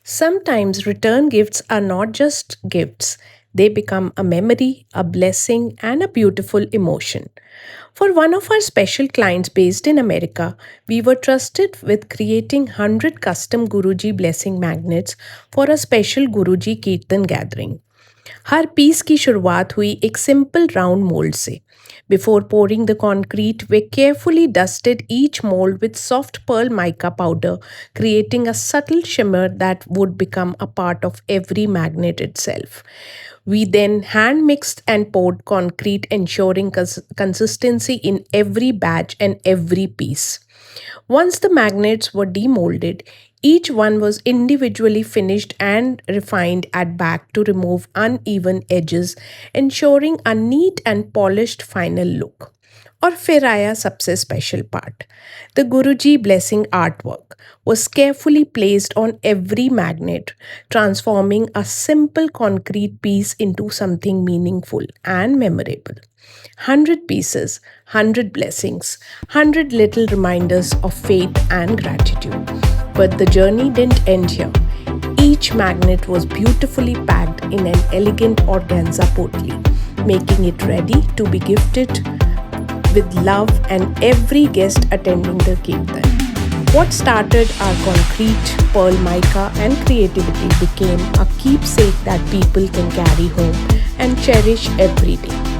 Sometimes return gifts are not just gifts, they become a memory, a blessing, and a beautiful emotion. For one of our special clients based in America, we were trusted with creating 100 custom Guruji blessing magnets for a special Guruji Kirtan gathering. Her piece की शुरुआत हुई एक simple round mould से. Before pouring the concrete, we carefully dusted each mold with soft pearl mica powder, creating a subtle shimmer that would become a part of every magnet itself. We then hand mixed and poured concrete, ensuring consistency in every batch and every piece. Once the magnets were demolded, each one was individually finished and refined at back to remove uneven edges, ensuring a neat and polished final look. और फिर आया सबसे special part. The Guruji blessing artwork was carefully placed on every magnet, transforming a simple concrete piece into something meaningful and memorable. 100 pieces, 100 blessings, 100 little reminders of faith and gratitude. But the journey didn't end here. Each magnet was beautifully packed in an elegant organza potli, making it ready to be gifted with love and every guest attending the kirtan. What started our concrete, pearl mica and creativity became a keepsake that people can carry home and cherish every day.